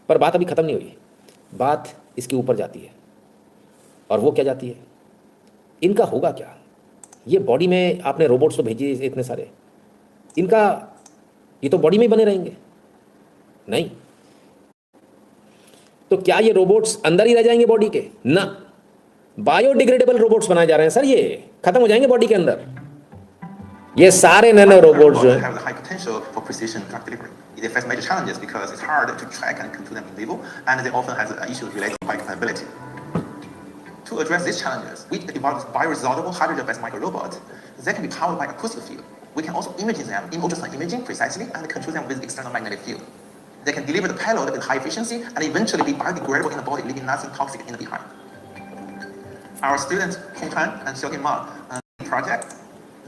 पर बात अभी ख़त्म नहीं हुई, बात इसके ऊपर जाती है। और वो क्या जाती है, इनका होगा क्या? ये बॉडी में आपने रोबोट्स तो भेजिए इतने सारे, इनका ये तो बॉडी में ही बने रहेंगे? नहीं। तो क्या ये रोबोट्स अंदर ही रह जाएंगे बॉडी के? ना, बायोडिग्रेडेबल रोबोट्स बनाए जा रहे हैं सर, ये खत्म हो जाएंगे बॉडी के अंदर। ये सारे नैनो रोबोट्स जो have the high potential for precision drug delivery. They face major challenges because it's hard to track and control them in vivo, and they often have issues related to biocompatibility. To address these challenges, we developed bioresorbable hydrogen-based microrobots that can be powered by acoustic field. We can also image them in ultrasound imaging precisely and control them with external magnetic field. They can deliver the payload with high efficiency and eventually be biodegradable in the body, leaving nothing toxic in the behind. Our students, Hong Tan and Xiaoting Ma, project,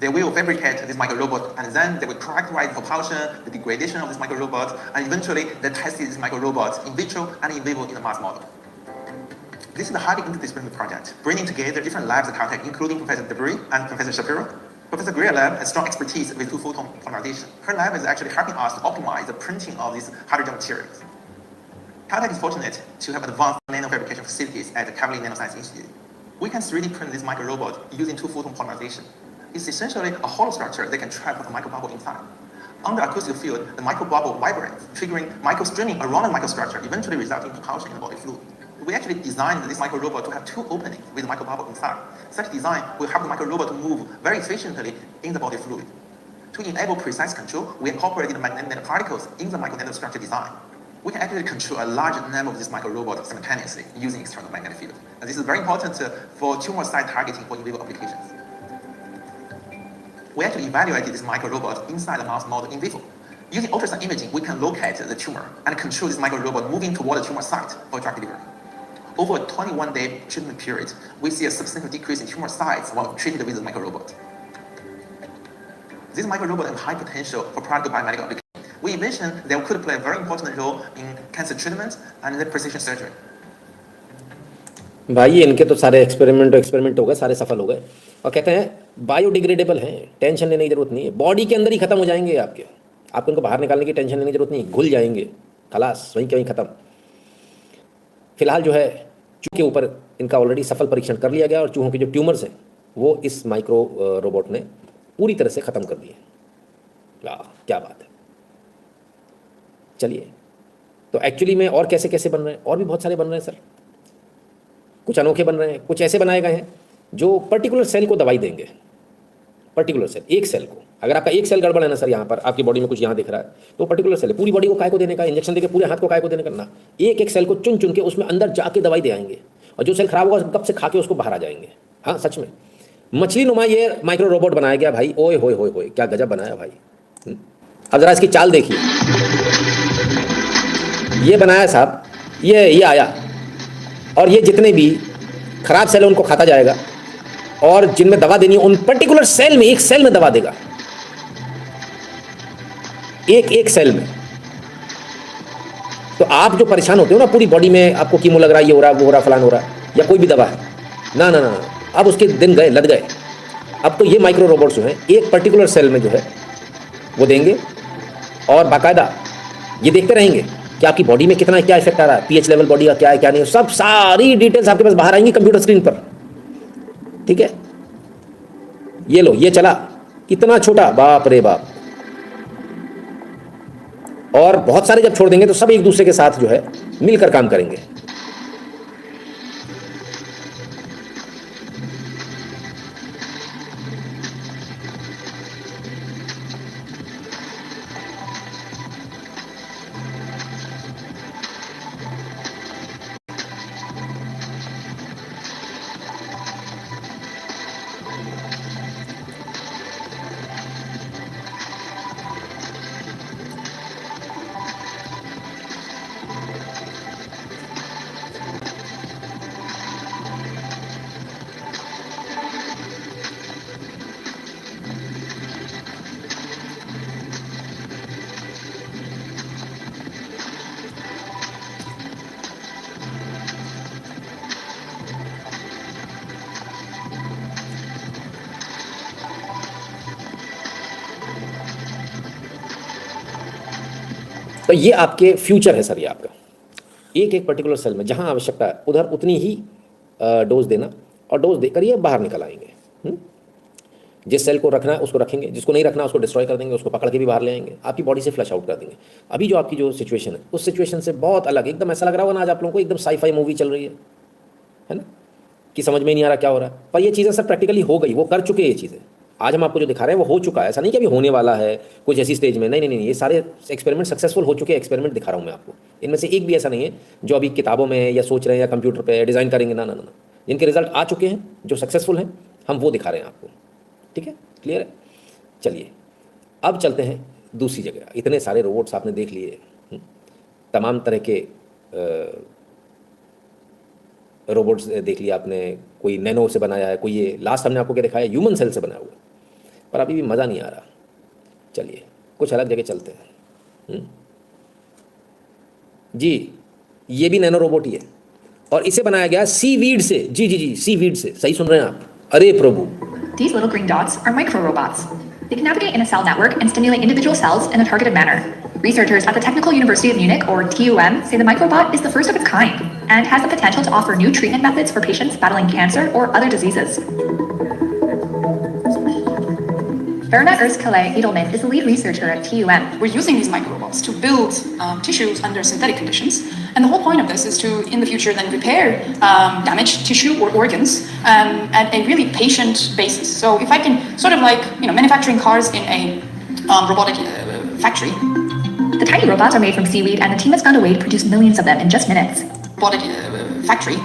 they will fabricate this microrobot and then they will characterize the propulsion, the degradation of this microrobot, and eventually they test these microrobots in vitro and in vivo in the mouse model. This is a highly interdisciplinary project, bringing together different labs at Caltech, including Professor Debris and Professor Shapiro. Professor Greer lab has strong expertise with two-photon polymerization. Her lab is actually helping us to optimize the printing of these hydrogen materials. Caltech is fortunate to have advanced nanofabrication facilities at the Kavli Nanoscience Institute. We can 3D print this microrobot using two-photon polymerization. It's essentially a hollow structure that can trap the microbubble inside. Under acoustic field, the microbubble vibrates, triggering microstreaming around the microstructure, eventually resulting in propulsion in the body fluid. We actually designed this microrobot to have two openings with the microbubble inside. Such design will help the microrobot to move very efficiently in the body fluid. To enable precise control, we incorporated the magnetic nanoparticles in the micronanostructure design. We can actually control a large number of this microrobot simultaneously using external magnetic field. And this is very important for tumor site targeting for in vivo applications. We actually evaluated this microrobot inside the mouse model in vivo. Using ultrasound imaging, we can locate the tumor and control this microrobot moving toward the tumor site for drug delivery. Over a 21-day treatment period, we see a substantial decrease in tumor size while treated with the microrobot. This microrobot has high potential for practical biomedical application. We envision they could play a very important role in cancer treatment and precision surgery. भाई इनके तो सारे experiment हो गए, सारे सफल हो गए, और कहते हैं बायोडिग्रेडेबल हैं, टेंशन लेने की जरूरत नहीं है, बॉडी के अंदर ही खत्म हो जाएंगे आपके, आपको इनको बाहर निकालने की टेंशन लेने की जरूरत नहीं, घुल जाएंगे, खलास वहीं के वहीं खत्म। फिलहाल जो है चूहे के ऊपर इनका ऑलरेडी सफल परीक्षण कर लिया गया और चूहों के जो ट्यूमर्स हैं वो इस माइक्रो रोबोट ने पूरी तरह से ख़त्म कर दिए। क्या बात है। चलिए, तो एक्चुअली में और कैसे कैसे बन रहे हैं, और भी बहुत सारे बन रहे हैं सर, कुछ अनोखे बन रहे हैं, कुछ ऐसे बनाए गए हैं जो पर्टिकुलर सेल को दवाई देंगे, पर्टिकुलर सेल, एक सेल को। अगर आपका एक सेल गड़बड़ है ना सर, यहाँ पर आपकी बॉडी में कुछ यहाँ दिख रहा है, तो पर्टिकुलर सेल है, पूरी बॉडी को काय को देने का, इंजेक्शन देके पूरे हाथ को काय को देने का ना, एक एक सेल को चुन चुन के उसमें अंदर जाके दवाई दे आएंगे, और जो सेल खराब होगा कब से खा के उसको बाहर आ जाएंगे। हाँ सच में मछली नुमा ये माइक्रो रोबोट बनाया गया भाई, ओए होए होए होए, क्या गजब बनाया भाई। अब जरा इसकी चाल देखिए, ये बनाया साहब, ये आया, और ये जितने भी खराब सेल है उनको खाता जाएगा, और जिनमें दवा देनी है उन पर्टिकुलर सेल में, एक सेल में दवा देगा, एक एक सेल में। तो आप जो परेशान होते हो ना पूरी बॉडी में, आपको कीमो लग रहा है, ये हो रहा है, वो हो रहा, फलान हो रहा है, या कोई भी दवा है, ना ना ना, अब उसके दिन गए, लद गए। अब तो ये माइक्रो रोबोट्स जो हैं एक पर्टिकुलर सेल में जो है वो देंगे, और बाकायदा ये देखते रहेंगे कि आपकी बॉडी में कितना क्या इफेक्ट आ रहा है, पीएच लेवल बॉडी का क्या है क्या नहीं, सब सारी डिटेल्स आपके पास बाहर आएंगी कंप्यूटर स्क्रीन पर। ठीक है, ये लो, ये चला, इतना छोटा, बाप रे बाप। और बहुत सारे जब छोड़ देंगे तो सब एक दूसरे के साथ जो है मिलकर काम करेंगे। तो ये आपके फ्यूचर है सर, ये आपका एक एक पर्टिकुलर सेल में जहाँ आवश्यकता है उधर उतनी ही डोज देना, और डोज देकर ये बाहर निकल आएंगे। जिस सेल को रखना है उसको रखेंगे, जिसको नहीं रखना उसको डिस्ट्रॉय कर देंगे, उसको पकड़ के भी बाहर ले आएंगे, आपकी बॉडी से फ्लश आउट कर देंगे। अभी जो आपकी जो सिचुएशन है उस सिचुएशन से बहुत अलग, एकदम ऐसा लग रहा होगा ना आज आप लोगों को एकदम साई-फाई मूवी चल रही है ना, कि समझ में ही नहीं आ रहा क्या हो रहा है। पर ये चीज़ें सब प्रैक्टिकली हो गई, वो कर चुके हैं ये चीज़ें। आज हम आपको जो दिखा रहे हैं वो हो चुका है, ऐसा नहीं कि अभी होने वाला है कुछ ऐसी स्टेज में, नहीं नहीं नहीं, ये सारे एक्सपेरिमेंट सक्सेसफुल हो चुके एक्सपेरिमेंट दिखा रहा हूँ मैं आपको। इनमें से एक भी ऐसा नहीं है जो अभी किताबों में है या सोच रहे हैं या कंप्यूटर पे डिज़ाइन करेंगे, ना ना ना, जिनके रिजल्ट आ चुके हैं, जो सक्सेसफुल हैं, हम वो दिखा रहे हैं आपको। ठीक है, क्लियर है? चलिए अब चलते हैं दूसरी जगह। इतने सारे रोबोट्स आपने देख लिए, तमाम तरह के रोबोट्स देख लिया आपने, कोई नैनो से बनाया है, कोई ये लास्ट हमने आपको क्या दिखाया, ह्यूमन सेल से बनाया हुआ, पर अभी भी मज़ा नहीं आ रहा। चलिए कुछ अलग जगह चलते हैं। जी, ये भी नैनो रोबोट ही है, और इसे बनाया गया सीवीड से। जी जी जी, सीवीड से, सही सुन रहे हैं आप, अरे प्रभु। These little green dots are microrobots. They can navigate in a cell network and stimulate individual cells in a targeted manner. Researchers at the Technical University of Munich, or TUM, say the microbot is the first of its kind and has the potential to offer new treatment methods for patients battling cancer or other diseases. Verna Erstkale-Edelman is the lead researcher at TUM. We're using these microrobots to build tissues under synthetic conditions. And the whole point of this is to, in the future, then repair damaged tissue or organs at a really patient basis. So if I can sort of like, manufacturing cars in a robotic factory. The tiny robots are made from seaweed and the team has found a way to produce millions of them in just minutes. Robotic factory.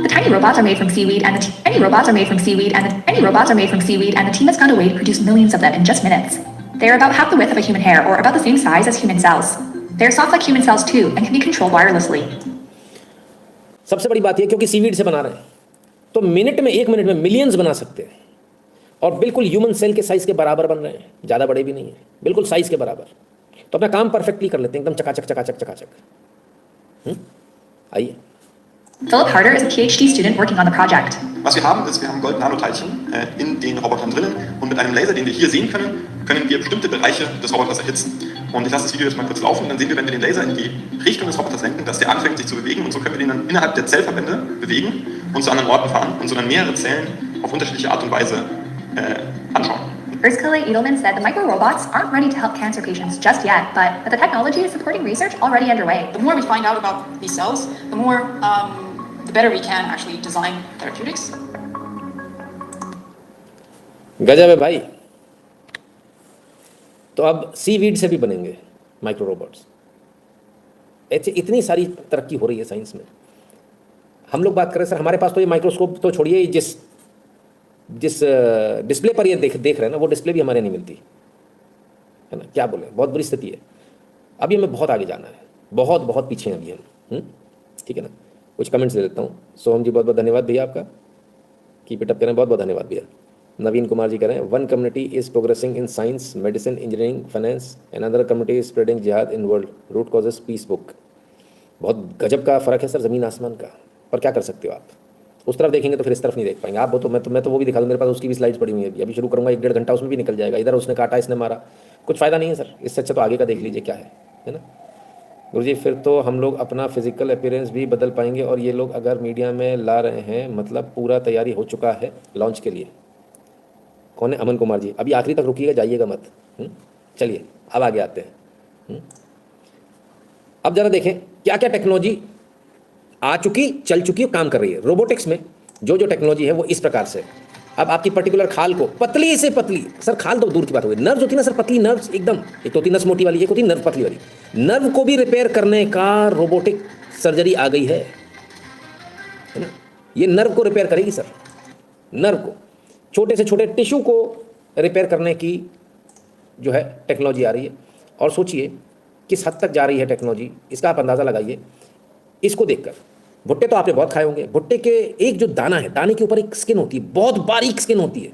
The tiny robots are made from seaweed and the tiny robots are made from seaweed and the tiny robots are made from seaweed and the team has found a way to produce millions of them in just minutes. They are about half the width of a human hair or about the same size as human cells. They are soft like human cells too and can be controlled wirelessly. सबसे बड़ी बात यह, क्योंकि seaweed से बना रहे हैं तो मिनट में, 1 मिनट में मिलियंस बना सकते हैं, और बिल्कुल ह्यूमन सेल के साइज के बराबर बन रहे हैं, ज़्यादा बड़े भी नहीं है, बिल्कुल साइज के बराबर। तो अपना काम परफेक्टली कर लेते हैं, एकदम चकाचक चकाचक चकाचक। आइए। Philip Harder is a PhD student working on the project. Was wir haben, ist, wir haben Gold-Nanoteilchen in den Robotern drinnen und mit einem Laser, den wir hier sehen können, können wir bestimmte Bereiche des Roboters erhitzen. Und ich lasse das Video jetzt mal kurz laufen und dann sehen wir, wenn wir den Laser in die Richtung des Roboters lenken, dass der anfängt sich zu bewegen, und so können wir den dann innerhalb der Zellverbände bewegen und zu anderen Orten fahren und so dann mehrere Zellen auf unterschiedliche Art und Weise anschauen. Erstkale-Edelman said the microrobots aren't ready to help cancer patients just yet, but the technology is supporting research already underway. The more we find out about these cells, the more, the better we can actually design therapeutics. गजब है भाई। तो अब seaweed से भी बनेंगे micro robots. ऐसे इतनी सारी तरक्की हो रही है साइंस में। हम लोग बात करें सर, हमारे पास तो ये माइक्रोस्कोप तो छोड़िए, जिस डिस्प्ले पर ये देख रहे हैं ना, वो डिस्प्ले भी हमारे नहीं मिलती है ना, क्या बोले, बहुत बुरी स्थिति है। अभी हमें बहुत आगे जाना है, बहुत बहुत पीछे हैं अभी हम। ठीक है ना, कुछ कमेंट्स ले लेता हूँ। सोहम जी बहुत बहुत धन्यवाद भैया आपका, कीप इट अप करें, बहुत बहुत धन्यवाद भैया। नवीन कुमार जी कह रहे हैं, one community is progressing in science, medicine, engineering, finance, and other community is spreading जिहाद in world, root causes peace book. बहुत गजब का फ़र्क है सर, ज़मीन आसमान का। पर क्या कर सकते हो आप, उस तरफ देखेंगे तो फिर इस तरफ नहीं देख पाएंगे आप। वो तो मैं तो वो भी दिखा दूँ, मेरे पास उसकी भी स्लाइड्स पड़ी हुई है, अभी शुरू करूँगा 1-1.5 घंटा उसमें भी निकल जाएगा। इधर उसने काटा, इसने मारा, कुछ फ़ायदा नहीं है सर। इससे अच्छा तो आगे का देख लीजिए क्या है ना। गुरुजी फिर तो हम लोग अपना फिजिकल अपीयरेंस भी बदल पाएंगे, और ये लोग अगर मीडिया में ला रहे हैं मतलब पूरा तैयारी हो चुका है लॉन्च के लिए। कौन है? अमन कुमार जी। अभी आखिरी तक रुकिएगा, जाइएगा मत। चलिए अब आगे आते हैं। अब ज़रा देखें क्या क्या टेक्नोलॉजी आ चुकी, चल चुकी है, काम कर रही है। रोबोटिक्स में जो टेक्नोलॉजी है वो इस प्रकार से, अब आपकी पर्टिकुलर खाल को पतली से पतली, सर खाल तो दूर की बात हो गई, नर्व्स होती है ना सर, पतली नर्व्स एकदम, एक तो होती नस मोटी वाली, एक होती नर्व पतली वाली, नर्व को भी रिपेयर करने का रोबोटिक सर्जरी आ गई है ना। ये नर्व को रिपेयर करेगी सर, नर्व को, छोटे से छोटे टिश्यू को रिपेयर करने की जो है टेक्नोलॉजी आ रही है। और सोचिए किस हद तक जा रही है टेक्नोलॉजी, इसका आप अंदाज़ा लगाइए इसको देखकर। भुट्टे तो आपने बहुत खाए होंगे, भुट्टे के एक जो दाना है, दाने के ऊपर एक स्किन होती है, बहुत बारीक स्किन होती है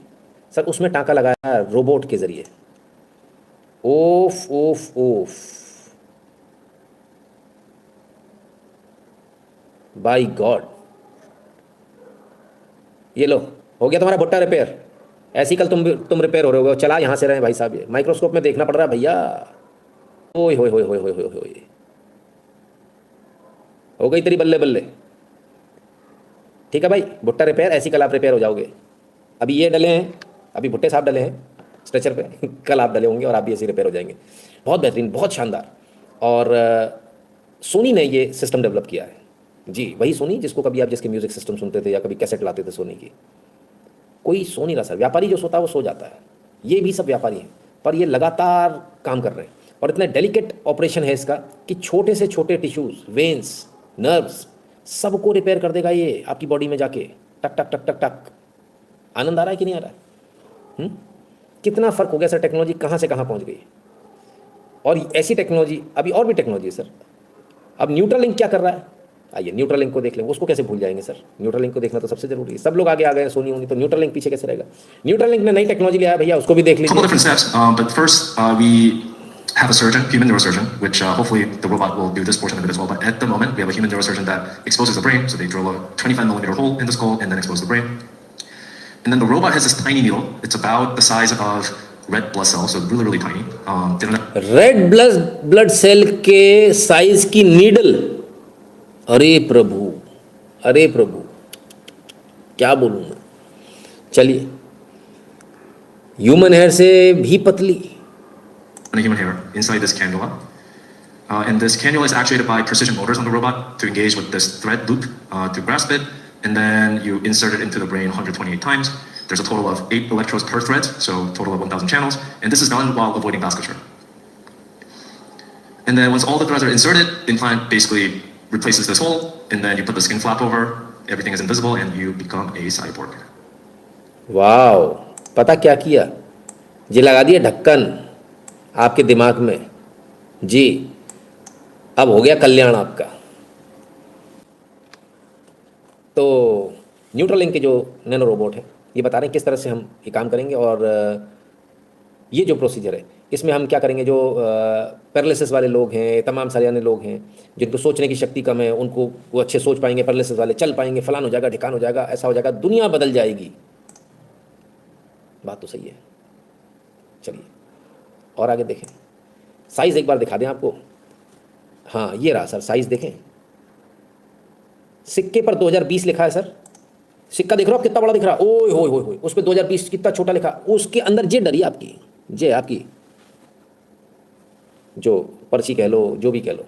सर, उसमें टांका लगाया है रोबोट के जरिए। ओफ ओफ ओफ, बाय गॉड, ये लो हो गया तुम्हारा भुट्टा रिपेयर। ऐसी कल तुम रिपेयर हो रहे हो। चला यहाँ से रहे भाई साहब, ये माइक्रोस्कोप में देखना पड़ रहा है भैया। ओए होए होए होए होए होए होए, हो गई तेरी बल्ले बल्ले। ठीक है भाई, भुट्टा रिपेयर, ऐसी कल आप रिपेयर हो जाओगे। अभी ये डले हैं, अभी भुट्टे साहब डले हैं स्ट्रेचर पे कल आप डले होंगे और आप भी ऐसे रिपेयर हो जाएंगे। बहुत बेहतरीन, बहुत शानदार। और सोनी ने ये सिस्टम डेवलप किया है जी, वही सोनी जिसको कभी आप जिसके म्यूजिक सिस्टम सुनते थे या कभी कैसेट लाते थे सोनी की। कोई सो नहीं रहा सर, व्यापारी जो सोता है वो सो जाता है, ये भी सब व्यापारी हैं, पर ये लगातार काम कर रहे हैं। और इतना डेलिकेट ऑपरेशन है इसका कि छोटे से छोटे टिश्यूज, वेन्स, नर्व्स, सबको रिपेयर कर देगा ये आपकी बॉडी में जाके, टक टक टक टक टक। आनंद आ रहा है कि नहीं आ रहा है? कितना फ़र्क हो गया सर, टेक्नोलॉजी कहाँ से कहाँ पहुँच गई। और ऐसी टेक्नोलॉजी, अभी और भी टेक्नोलॉजी है सर। अब न्यूट्रलिंक क्या कर रहा है, आइए न्यूट्रलिंक को देख लें। उसको कैसे भूल जाएंगे सर, न्यूट्रलिंक को देखना तो सबसे जरूरी है। सब लोग आगे आ गए हैं, सोनी होनी, तो न्यूट्रलिंक पीछे कैसे रहेगा। न्यूट्रलिंक ने नई टेक्नोलॉजी लिया है भैया, उसको भी देख Couple लीजिए। different steps, but first we have a surgeon, human neurosurgeon, which hopefully the robot will do this portion of it as well. But at the moment, we have a human neurosurgeon that exposes the brain. So they drill a 25 millimeter hole in the skull and then expose the brain. And then the robot has this tiny needle. It's about the size of red blood cells, so really, really tiny. They don't have red blood cell के size की needle, अरे प्रभु, अरे प्रभु, क्या बोलूँ मैं। चलिए, human hair से भी पतली। any human hair inside this cannula. And this cannula is actuated by precision motors on the robot to engage with this thread loop to grasp it. And then you insert it into the brain 128 times. There's a total of 8 electrodes per thread, so total of 1,000 channels. And this is done while avoiding vasculature. And then once all the threads are inserted, the implant basically replaces this hole, and then you put the skin flap over, everything is invisible, and you become a cyborg. Wow, पता क्या किया, ये लगा दिया ढक्कन आपके दिमाग में जी, अब हो गया कल्याण आपका। तो न्यूट्रलिंक के जो नैनो रोबोट है, ये बता रहे हैं किस तरह से हम ये काम करेंगे। और ये जो प्रोसीजर है, इसमें हम क्या करेंगे, जो पैरालिसिस वाले लोग हैं, तमाम सयाने लोग हैं जिनको सोचने की शक्ति कम है, उनको वो अच्छे सोच पाएंगे, पैरालिसिस वाले चल पाएंगे, फलान हो जाएगा, ढिकान हो जाएगा, ऐसा हो जाएगा, दुनिया बदल जाएगी। बात तो सही है। चलिए और आगे देखें, साइज़ एक बार दिखा दें आपको। हाँ ये रहा सर, साइज़ देखें, सिक्के पर 2020 लिखा है सर, सिक्का देख रहे हो आप कितना बड़ा दिख रहा है, ओए होए होए होए, उस पर 2020 कितना छोटा लिखा, उसके अंदर जे डरी आपकी, जे आपकी जो पर्ची कह लो, जो भी कह लो।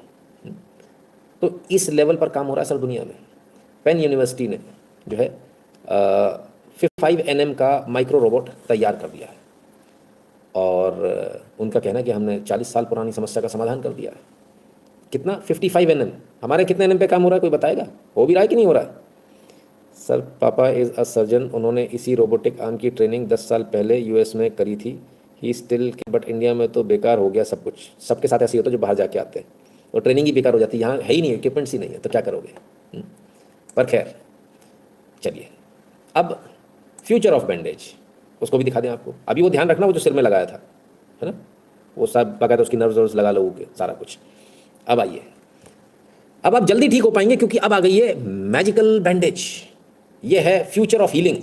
तो इस लेवल पर काम हो रहा है सर दुनिया में। पेन यूनिवर्सिटी ने जो है 5 nm का माइक्रो रोबोट तैयार कर दिया है, और उनका कहना है कि हमने 40 साल पुरानी समस्या का समाधान कर दिया है। कितना, 55 nm। हमारे कितने nm पे काम हो रहा है, कोई बताएगा, हो भी रहा है कि नहीं हो रहा है। सर पापा इज़ अ सर्जन, उन्होंने इसी रोबोटिक आर्म की ट्रेनिंग 10 साल पहले यूएस में करी थी। ही स्टिल, बट इंडिया में तो बेकार हो गया सब कुछ। सबके साथ ऐसे ही होता है जो बाहर जाके आते हैं, और ट्रेनिंग ही बेकार हो जाती है, यहाँ है ही नहीं, इक्विपमेंट्स ही नहीं है, तो क्या करोगे। पर खैर चलिए, अब फ्यूचर ऑफ बैंडेज, उसको भी दिखा दें आपको। अभी वो ध्यान रखना, वो जो सिर में लगाया था है ना, वो सब बकायदा उसकी नर्व्स लगा लोगे सारा कुछ। अब आइए, अब आप जल्दी ठीक हो पाएंगे, क्योंकि अब आ गई है मैजिकल बैंडेज। ये है future of healing,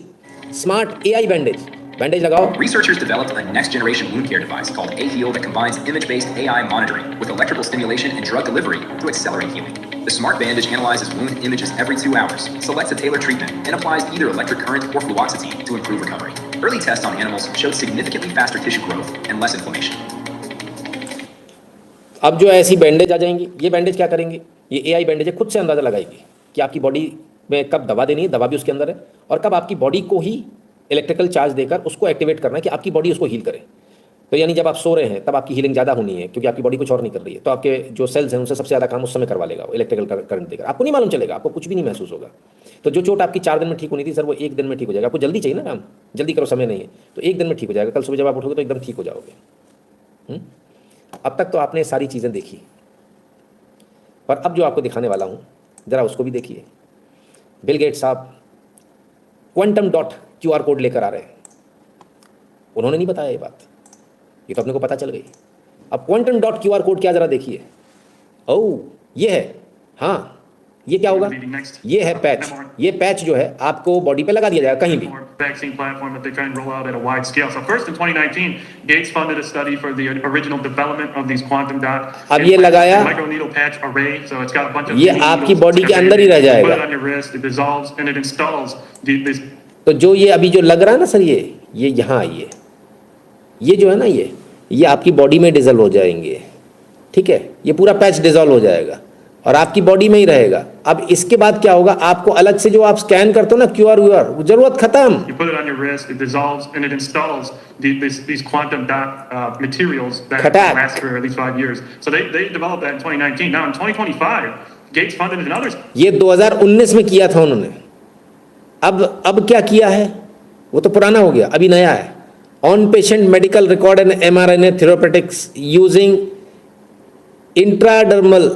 smart AI bandage. Bandage लगाओ। Researchers developed a next-generation wound care device called AHeal that combines image-based AI monitoring with electrical stimulation and drug delivery to accelerate healing. The smart bandage analyzes wound images every 2 hours, selects a tailored treatment, and applies either electric current or fluoxetine to improve recovery. Early tests on animals showed significantly faster tissue growth and less inflammation. अब जो ऐसी bandage आ जाएंगी, ये bandage क्या करेंगी, ये AI bandage है, खुद से अंदाज़ा लगाएगी कि आपकी बॉडी में कब दवा देनी है, दवा भी उसके अंदर है, और कब आपकी बॉडी को ही इलेक्ट्रिकल चार्ज देकर उसको एक्टिवेट करना है कि आपकी बॉडी उसको हील करे। तो यानी जब आप सो रहे हैं तब आपकी हीलिंग ज़्यादा होनी है, क्योंकि आपकी बॉडी कुछ और नहीं कर रही है, तो आपके जो सेल्स हैं उनसे सबसे ज़्यादा काम उस समय करवा लेगा वो इलेक्ट्रिकल करंट देकर। आपको नहीं मालूम चलेगा, आपको कुछ भी नहीं महसूस होगा। तो जो चोट आपकी 4 दिन में ठीक होनी थी सर, वो 1 दिन में ठीक हो जाएगा। आपको जल्दी चाहिए ना काम, जल्दी करो, समय नहीं है, तो 1 दिन में ठीक हो जाएगा। कल सुबह जब आप उठोगे तो एकदम ठीक हो जाओगे। अब तक तो आपने सारी चीज़ें देखी, पर अब जो आपको दिखाने वाला हूँ ज़रा उसको भी देखिए। बिल गेट्स साहब क्वांटम डॉट QR कोड लेकर आ रहे हैं। उन्होंने नहीं बताया ये बात, ये तो अपने को पता चल गई। अब क्वांटम डॉट QR कोड क्या, ज़रा देखिए। ओह ये है, हाँ ये क्या होगा, ये है पैच। ये पैच जो है आपको बॉडी पे लगा दिया जाएगा कहीं भी। Vaccine platform that they try and roll out at a wide scale. So first in 2019, Gates funded a study for the original development of these quantum dot. अब ये लगाया, microneedle patch array. So it's got a bunch of ये आपकी body के अंदर ही रह जाएगा। Put it on your wrist, it dissolves and it installs this. तो जो ये अभी जो लग रहा है ना सर, ये यहाँ ये जो है ना, ये आपकी बॉडी में डिजोल्व हो जाएंगे, ठीक है। ये पूरा पैच डिजोल्व हो जाएगा और आपकी बॉडी में ही रहेगा। अब इसके बाद क्या होगा, आपको अलग से जो आप स्कैन करते हो ना QR जरूरत खत्म। You put it on your wrist, it dissolves and it installs these quantum dot materials that last for at least 5 years. So they developed that in 2019. Now in 2025, Gates funded another. ये 2019 में किया था उन्होंने। अब क्या किया है, वो तो पुराना हो गया, अभी नया है। On patient medical record and mRNA therapeutics using intradermal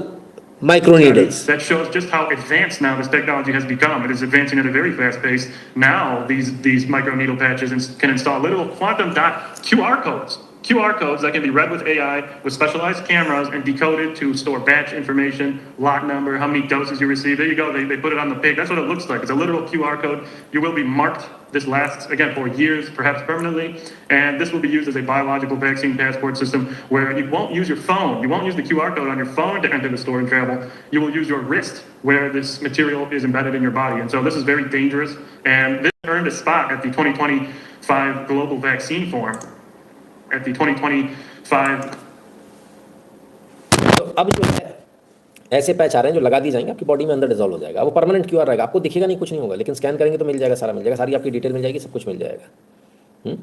microneedles. That shows just how advanced now this technology has become. It is advancing at a very fast pace. Now these microneedle patches can install little quantum dot QR codes. QR codes that can be read with AI with specialized cameras and decoded to store batch information, lot number, how many doses you received. There you go. They put it on the pig. That's what it looks like. It's a literal QR code. You will be marked. This lasts, again, for years, perhaps permanently. And this will be used as a biological vaccine passport system where you won't use your phone. You won't use the QR code on your phone to enter the store and travel. You will use your wrist where this material is embedded in your body. And so this is very dangerous. And this earned a spot at the 2025 Global Vaccine Forum. At the 2025. तो अब जो है ऐसे patch आ रहे हैं जो लगा दिए जाएंगे, आपकी बॉडी में अंदर डिजोल्व हो जाएगा। वो परमानेंट QR रहेगा, आपको दिखेगा नहीं, कुछ नहीं होगा, लेकिन स्कैन करेंगे तो मिल जाएगा, सारा मिल जाएगा, सारी आपकी डिटेल मिल जाएगी, सब कुछ मिल जाएगा।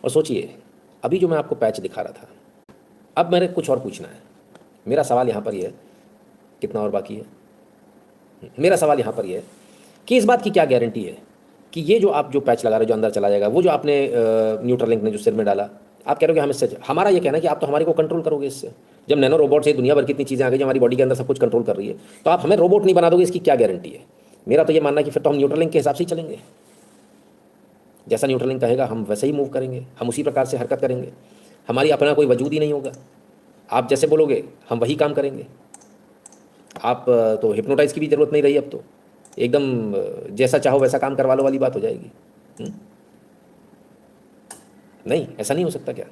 और सोचिए, अभी जो मैं आपको पैच दिखा रहा था, अब मेरे कुछ और पूछना है। मेरा सवाल यहाँ पर यह है, कितना और बाकी है। मेरा सवाल यहाँ पर यह है कि इस बात की क्या गारंटी है कि ये जो आप जो पैच लगा रहे हो जो अंदर चला जाएगा, वो जो आपने न्यूट्रलिंक ने जो सिर में डाला, आप कह रहे हो कि हम इससे, हमारा ये कहना है कि आप तो हमारे को कंट्रोल करोगे इससे। जब नैनो रोबोट से दुनिया भर की इतनी चीज़ें आ गई जो हमारी बॉडी के अंदर सब कुछ कंट्रोल कर रही है, तो आप हमें रोबोट नहीं बना दोगे, इसकी क्या गारंटी है। मेरा तो ये मानना है कि फिर तो हम न्यूट्रलिंक के हिसाब से ही चलेंगे, जैसा न्यूट्रलिंक कहेगा हम वैसे ही मूव करेंगे, हम उसी प्रकार से हरकत करेंगे, हमारी अपना कोई वजूद ही नहीं होगा। आप जैसे बोलोगे हम वही काम करेंगे। आप तो हिप्नोटाइज की भी ज़रूरत नहीं रही, अब तो एकदम जैसा चाहो वैसा काम करवा लो वाली बात हो जाएगी। नहीं, ऐसा नहीं हो सकता क्या।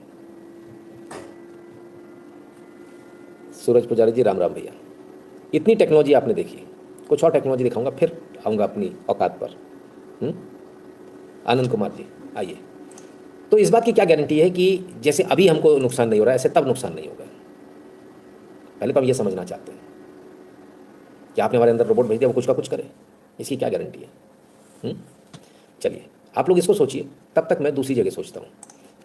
सूरज पुजारी जी, राम राम भैया। इतनी टेक्नोलॉजी आपने देखी, कुछ और टेक्नोलॉजी दिखाऊंगा, फिर आऊँगा अपनी औकात पर। आनंद कुमार जी आइए। तो इस बात की क्या गारंटी है कि जैसे अभी हमको नुकसान नहीं हो रहा है, ऐसे तब नुकसान नहीं होगा। पहले तो हम ये समझना चाहते हैं कि आपने हमारे अंदर रोबोट भेज दिया, वो कुछ का कुछ करे, इसकी क्या गारंटी है। चलिए आप लोग इसको सोचिए, तब तक मैं दूसरी जगह सोचता हूँ।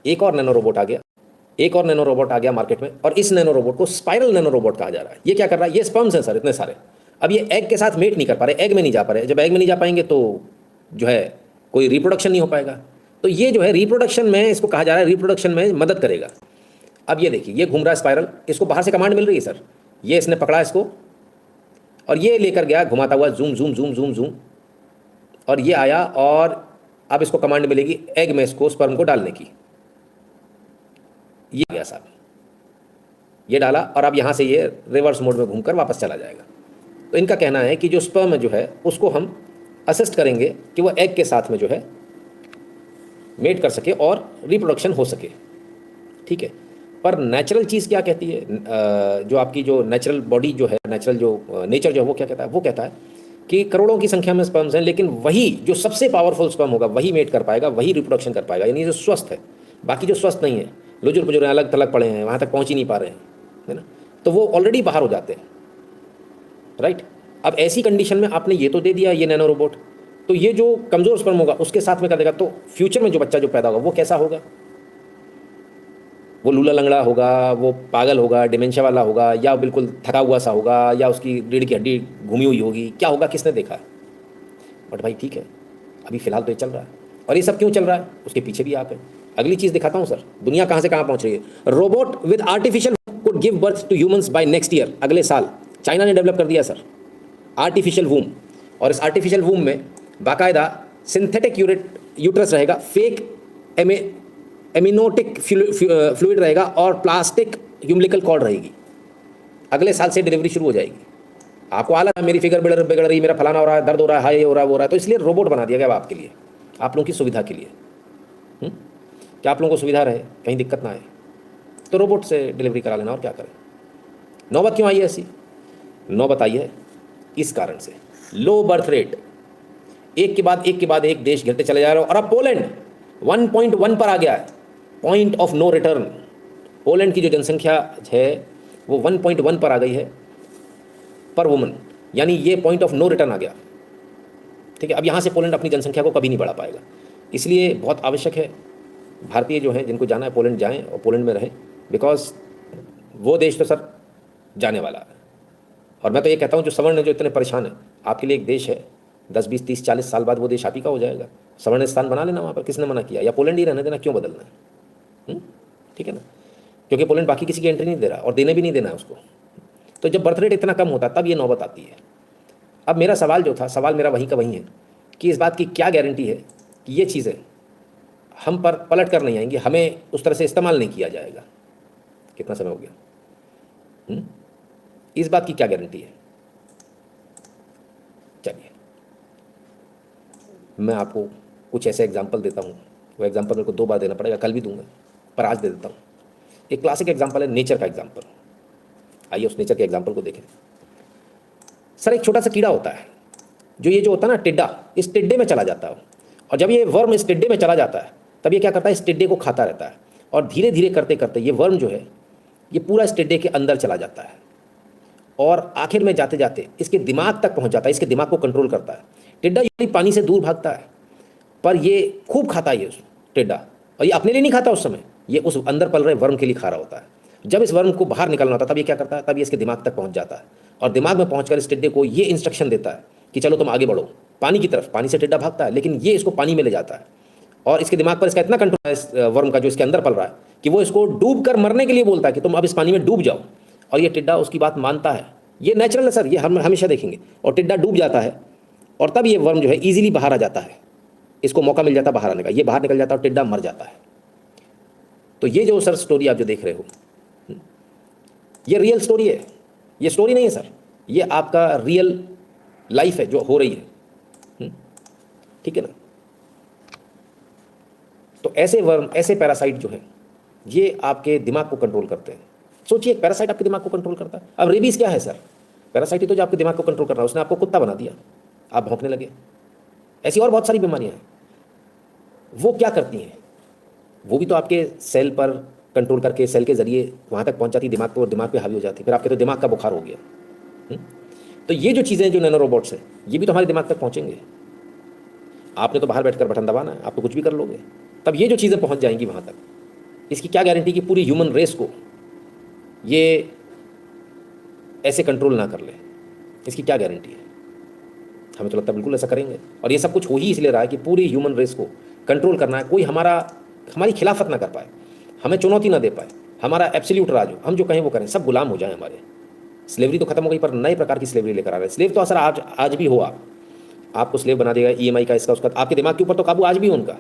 एक और नैनो रोबोट आ गया, एक और नैनो रोबोट आ गया मार्केट में, और इस नैनो रोबोट को स्पाइरल नैनो रोबोट कहा जा रहा है। ये क्या कर रहा है, ये स्पर्म्स हैं सर इतने सारे, अब ये एग के साथ मेट नहीं कर पा रहे, एग में नहीं जा पा रहे। जब एग में नहीं जा पाएंगे तो जो है कोई रिप्रोडक्शन नहीं हो पाएगा। तो ये जो है रिप्रोडक्शन में, इसको कहा जा रहा है रिप्रोडक्शन में मदद करेगा। अब ये देखिए, ये घूम रहा है स्पाइरल, इसको बाहर से कमांड मिल रही है सर, ये इसने पकड़ा इसको और ये लेकर गया घुमाता हुआ, zoom zoom zoom zoom zoom, और ये आया और अब इसको कमांड मिलेगी एग में इसको स्पर्म को डालने की। ये गया साहब, ये डाला और अब यहाँ से ये रिवर्स मोड में घूमकर वापस चला जाएगा। तो इनका कहना है कि जो स्पर्म जो है उसको हम असिस्ट करेंगे कि वो एग के साथ में जो है मेट कर सके और रिप्रोडक्शन हो सके, ठीक है। पर नेचुरल चीज़ क्या कहती है, जो आपकी जो नेचुरल बॉडी जो है, नेचुरल जो नेचर जो है वो क्या कहता है, वो कहता है कि करोड़ों की संख्या में स्पर्म्स हैं, लेकिन वही जो सबसे पावरफुल स्पर्म होगा वही मेट कर पाएगा, वही रिप्रोडक्शन कर पाएगा, यानी जो स्वस्थ है। बाकी जो स्वस्थ नहीं है, लुजुर पुजुर अलग थलग पड़े हैं, वहाँ तक पहुँच ही नहीं पा रहे हैं, है ना, तो वो ऑलरेडी बाहर हो जाते हैं, राइट। अब ऐसी कंडीशन में आपने ये तो दे दिया ये नैनो रोबोट, तो ये जो कमज़ोर स्पर्म होगा उसके साथ में कर देगा, तो फ्यूचर में जो बच्चा जो पैदा होगा वो कैसा होगा, वो लूला लंगड़ा होगा, वो पागल होगा, डिमेंशिया वाला होगा, या बिल्कुल थका हुआ सा होगा, या उसकी रीढ़ की हड्डी घूमी हुई होगी, क्या होगा, किसने देखा। बट भाई ठीक है, अभी फ़िलहाल तो ये चल रहा है। और ये सब क्यों चल रहा है, उसके पीछे भी आप है। अगली चीज़ दिखाता हूँ सर, दुनिया कहाँ से कहाँ पहुँच रही है। Robot with artificial could give birth to humans by next year, अगले साल चाइना ने डेवलप कर दिया सर आर्टिफिशियल वूम। और इस आर्टिफिशियल वूम में बाकायदा सिंथेटिक यूट्रस रहेगा, फेक एमिनोटिक फ्लूइड रहेगा और प्लास्टिक ह्यूमलिकल कॉर्ड रहेगी। अगले साल से डिलीवरी शुरू हो जाएगी। आपको हालत मेरी फिगर बिगड़ रही, मेरा फलाना हो रहा है, दर्द हो रहा है, हाई हो रहा है, वो हो रहा है, तो इसलिए रोबोट बना दिया गया अब आपके लिए, आप लोगों की सुविधा के लिए। क्या आप लोगों को सुविधा रहे, कहीं दिक्कत ना आए, तो रोबोट से डिलीवरी करा लेना, और क्या करें। नौबत क्यों आई है ऐसी? नौबत आई है इस कारण से, लो बर्थ रेट, एक के बाद एक देश गिरते चले जा रहे हो। और अब पोलैंड 1.1 पर आ गया है, point of no return. Poland की जो जनसंख्या है वो 1.1 पर आ गई है पर वुमन, यानी ये पॉइंट ऑफ नो रिटर्न आ गया। ठीक है, अब यहाँ से पोलैंड अपनी जनसंख्या को कभी नहीं बढ़ा पाएगा। इसलिए बहुत आवश्यक है, भारतीय जो हैं जिनको जाना है पोलैंड जाएं और पोलैंड में रहें, बिकॉज वो देश तो सर जाने वाला है। और मैं तो ये कहता हूँ जो सवर्ण जो इतने परेशान है, आपके लिए एक देश है, 10, 20, 30, 40 साल बाद वो देश आप ही का हो जाएगा। सवर्ण स्थान बना लेना वहाँ पर, किसने मना किया? या पोलैंड ही रहने देना, क्यों बदलना है? ठीक है ना, क्योंकि पोलैंड बाकी किसी की एंट्री नहीं दे रहा और देने भी नहीं देना है उसको। तो जब बर्थ रेट इतना कम होता तब ये नौबत आती है। अब मेरा सवाल जो था, सवाल मेरा वहीं का वहीं है कि इस बात की क्या गारंटी है कि ये चीज़ें हम पर पलट कर नहीं आएंगी, हमें उस तरह से इस्तेमाल नहीं किया जाएगा। कितना समय हो गया? इस बात की क्या गारंटी है? चलिए मैं आपको कुछ ऐसे एग्जाम्पल देता हूँ। वो एग्जाम्पल मेरे को 2 बार देना पड़ेगा, कल भी दूंगा, पर आज दे देता हूँ। एक क्लासिक एग्जाम्पल है नेचर का एग्जाम्पल। आइए उस नेचर के एग्जाम्पल को देखें। सर एक छोटा सा कीड़ा होता है जो ये जो होता है ना टिड्डा, इस टिड्डे में चला जाता है, और जब ये वर्म इस टिड्डे में चला जाता है तब ये क्या करता है, इस टिड्डे को खाता रहता है, और धीरे धीरे करते करते ये वर्म जो है ये पूरा इस टिड्डे के अंदर चला जाता है, और आखिर में जाते जाते इसके दिमाग तक पहुंच जाता है, इसके दिमाग को कंट्रोल करता है। टिड्डा यूजुअली पानी से दूर भागता है, पर ये खूब खाता है ये टिड्डा, और ये अपने लिए नहीं खाता उस समय, ये उस अंदर पल रहे वर्म के लिए खा रहा होता है। जब इस वर्म को बाहर निकलना होता है तब ये क्या करता है, तब ये इसके दिमाग तक पहुंच जाता है, और दिमाग में पहुंचकर इस टिड्डे को ये इंस्ट्रक्शन देता है कि चलो तुम आगे बढ़ो पानी की तरफ। पानी से टिड्डा भागता है, लेकिन ये इसको पानी में ले जाता है, और इसके दिमाग पर इसका इतना कंट्रोल है इस वर्म का जो इसके अंदर पल रहा है कि वो इसको डूब कर मरने के लिए बोलता है कि तुम अब इस पानी में डूब जाओ, और ये टिड्डा उसकी बात मानता है। ये नेचुरल है सर, ये हम हमेशा देखेंगे। और टिड्डा डूब जाता है, और तब ये वर्म जो है ईजिली बाहर आ जाता है, इसको मौका मिल जाता है बाहर आने का, ये बाहर निकल जाता है और टिड्डा मर जाता है। तो ये जो सर स्टोरी आप जो देख रहे हो, ये रियल स्टोरी है, ये स्टोरी नहीं है सर, ये आपका रियल लाइफ है जो हो रही है। ठीक है ना। तो ऐसे वर्म, ऐसे पैरासाइट जो है ये आपके दिमाग को कंट्रोल करते हैं। सोचिए, एक पैरासाइट आपके दिमाग को कंट्रोल करता है। अब रेबीज क्या है सर? पैरासाइट ही तो जो आपके दिमाग को कंट्रोल कर रहा है, उसने आपको कुत्ता बना दिया, आप भौंकने लगे। ऐसी और बहुत सारी बीमारियां हैं। वो क्या करती हैं? वो भी तो आपके सेल पर कंट्रोल करके सेल के जरिए वहाँ तक पहुँच जाती दिमाग पर, और दिमाग पे हावी हो जाती, फिर आपके तो दिमाग का बुखार हो गया। तो ये जो चीज़ें जो नैनो रोबोट्स हैं ये भी तो हमारे दिमाग तक पहुँचेंगे। आपने तो बाहर बैठकर बटन दबाना है, आप तो कुछ भी कर लोगे, तब ये जो चीज़ें पहुँच जाएंगी वहाँ तक। इसकी क्या गारंटी कि पूरी ह्यूमन रेस को ये ऐसे कंट्रोल ना कर ले? इसकी क्या गारंटी है? हमें तो लगता है बिल्कुल ऐसा करेंगे, और ये सब कुछ हो ही इसलिए रहा है कि पूरी ह्यूमन रेस को कंट्रोल करना है। कोई हमारी खिलाफत ना कर पाए, हमें चुनौती ना दे पाए, हमारा एब्सोल्यूट राज हो, हम जो कहें वो करें, सब गुलाम हो जाए हमारे। स्लेवरी तो खत्म हो गई, पर नए प्रकार की स्लेवरी लेकर आ रहे हैं। स्लेव तो असर आज भी हो, आपको स्लेव बना देगा, EMI का, इसका उसका, आपके दिमाग के ऊपर तो काबू आज भी हो उनका,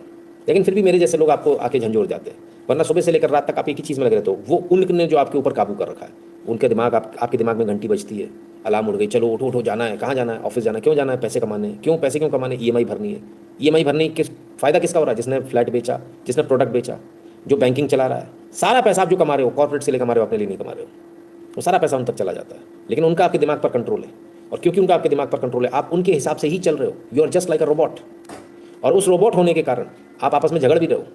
लेकिन फिर भी मेरे जैसे लोग आपको आके झंझोड़ जाते हैं। वरना सुबह से लेकर रात तक आप एक ही चीज़ में लगे रहते हो, वो उनने जो आपके ऊपर काबू कर रखा है, उनके दिमाग, आपके दिमाग में घंटी बजती है, अलार्म उड़ गई, चलो उठो उठो, जाना है, कहाँ जाना है, ऑफिस जाना है, क्यों जाना है, पैसे कमाने, क्यों पैसे क्यों कमाने, EMI भरनी है। EMI भरने किस फ़ायदा किसका हो रहा है? जिसने फ्लैट बेचा, जिसने प्रोडक्ट बेचा, जो बैंकिंग चला रहा है, सारा पैसा आप जो कमा रहे हो कॉर्पोरेट से ले कमा रहे हो, अपने लिए नहीं कमा रहे हो, वो सारा पैसा उन तक चला जाता है। लेकिन उनका आपके दिमाग पर कंट्रोल है, और क्योंकि उनका आपके दिमाग पर कंट्रोल है, आप उनके हिसाब से ही चल रहे हो। You are just like a robot. और उस रोबोट होने के कारण आप आपस में झगड़ भी रहे हो,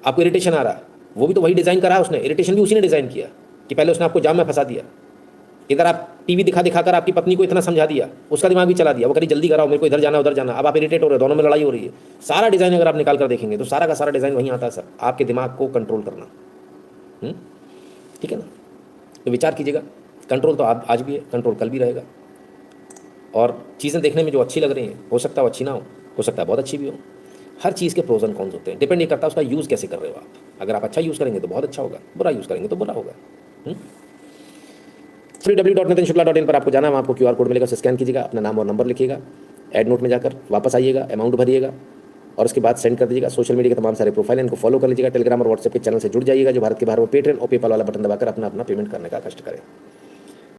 आपको इरिटेशन आ रहा है, वो भी तो वही डिज़ाइन करा है उसने, इरिटेशन भी उसी ने डिज़ाइन किया कि पहले उसने आपको जाम में फंसा दिया। इधर आप टीवी दिखाकर आपकी पत्नी को इतना समझा दिया, उसका दिमाग भी चला दिया, वो करी जल्दी कराओ, मेरे को इधर जाना उधर जाना, अब आप इरिटेट हो रहे हो, दोनों में लड़ाई हो रही है। सारा डिज़ाइन अगर आप निकाल कर देखेंगे तो सारा का सारा डिज़ाइन वहीं आता है सर, आपके दिमाग को कंट्रोल करना। ठीक है ना। तो विचार कीजिएगा, कंट्रोल तो आज भी है, कंट्रोल कल भी रहेगा। और चीज़ें देखने में जो अच्छी लग रही हैं, हो सकता है अच्छी ना हो सकता है बहुत अच्छी भी हो। हर चीज़ के प्रोज एंड कॉन्स होते हैं, डिपेंड ये करता है उसका यूज़ कैसे कर रहे हो आप। अगर आप अच्छा यूज़ करेंगे तो बहुत अच्छा होगा, बुरा यूज़ करेंगे तो बुरा होगा। www.nitinshukla.in पर आपको जाना है, वहाँ आपको QR कोड मिलेगा, उसे स्कैन कीजिएगा, अपना नाम और नंबर लिखिएगा, एड नोट में जाकर वापस आइएगा, अमाउंट भरिएगा, और उसके बाद सेंड कर दीजिएगा। सोशल मीडिया के तमाम सारे प्रोफाइल इनको फॉलो कर लीजिएगा। टेलीग्राम और व्हाट्सएप के चैनल से जुड़ जाइएगा। जो भारत के बाहर वो पेटीएम और पेपाल वाला बटन दबाकर अपना पेमेंट करने का कष्ट करें।